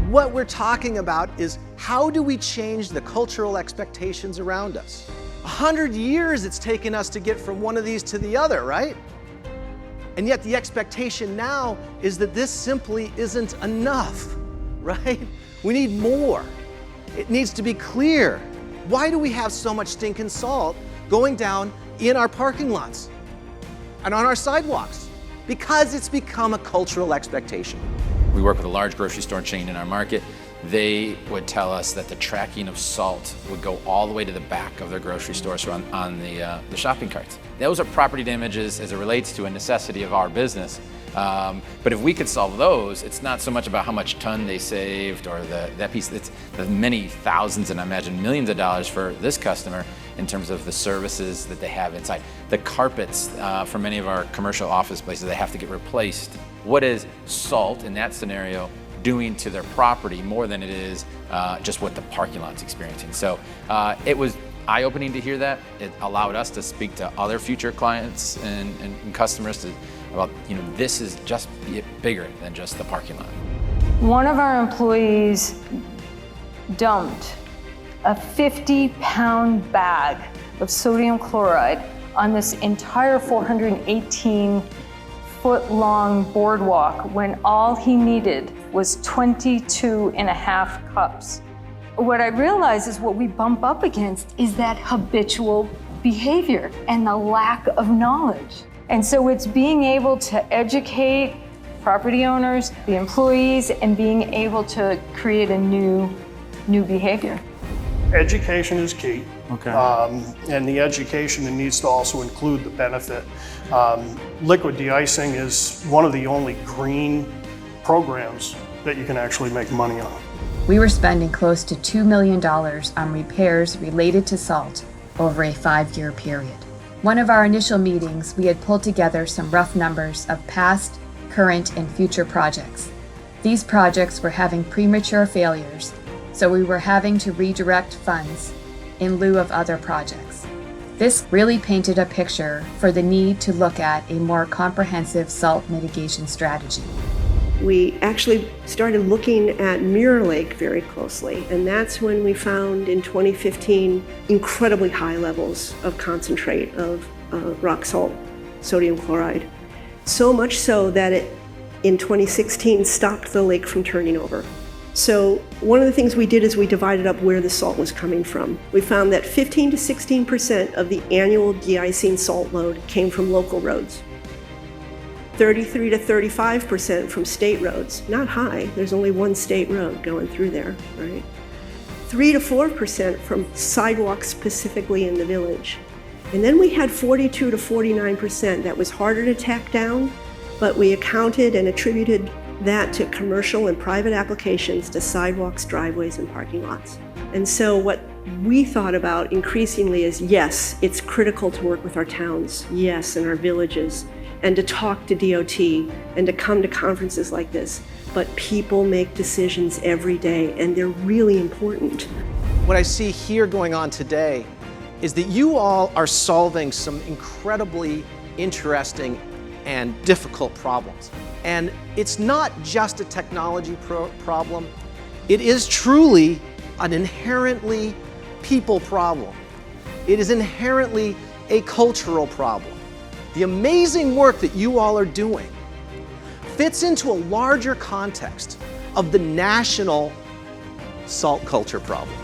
What we're talking about is how do we change the cultural expectations around us? 100 years it's taken us to get from one of these to the other, right? And yet the expectation now is that this simply isn't enough, right? We need more. It needs to be clear. Why do we have so much stinking salt going down in our parking lots and on our sidewalks? Because it's become a cultural expectation. We work with a large grocery store chain in our market. They would tell us that the tracking of salt would go all the way to the back of their grocery stores on the shopping carts. Those are property damages as it relates to a necessity of our business. But if we could solve those, it's not so much about how much ton they saved or that piece. It's the many thousands and I imagine millions of dollars for this customer in terms of the services that they have inside. The carpets for many of our commercial office places, they have to get replaced. What is salt in that scenario doing to their property more than it is just what the parking lot's experiencing? So it was eye-opening to hear that. It allowed us to speak to other future clients and customers about, this is just bigger than just the parking lot. One of our employees dumped a 50-pound bag of sodium chloride on this entire 418-foot-long boardwalk when all he needed was 22.5 cups. What I realize is what we bump up against is that habitual behavior and the lack of knowledge. And so it's being able to educate property owners, the employees, and being able to create a new behavior. Education is key. Okay. And the education needs to also include the benefit. Liquid de-icing is one of the only green programs that you can actually make money on. We were spending close to $2 million on repairs related to salt over a 5-year period. One of our initial meetings, we had pulled together some rough numbers of past, current, and future projects. These projects were having premature failures, so we were having to redirect funds in lieu of other projects. This really painted a picture for the need to look at a more comprehensive salt mitigation strategy. We actually started looking at Mirror Lake very closely, and that's when we found in 2015 incredibly high levels of concentrate of rock salt, sodium chloride. So much so that it, in 2016, stopped the lake from turning over. So one of the things we did is we divided up where the salt was coming from. We found that 15 to 16% of the annual de-icing salt load came from local roads. 33 to 35% from state roads. Not high, there's only one state road going through there, right? 3 to 4% from sidewalks specifically in the village. And then we had 42 to 49% that was harder to tack down, but we accounted and attributed that to commercial and private applications to sidewalks, driveways, and parking lots. And so what we thought about increasingly is, yes, it's critical to work with our towns, yes, and our villages, and to talk to DOT and to come to conferences like this. But people make decisions every day, and they're really important. What I see here going on today is that you all are solving some incredibly interesting and difficult problems. And it's not just a technology problem, it is truly an inherently people problem. It is inherently a cultural problem. The amazing work that you all are doing fits into a larger context of the national salt culture problem.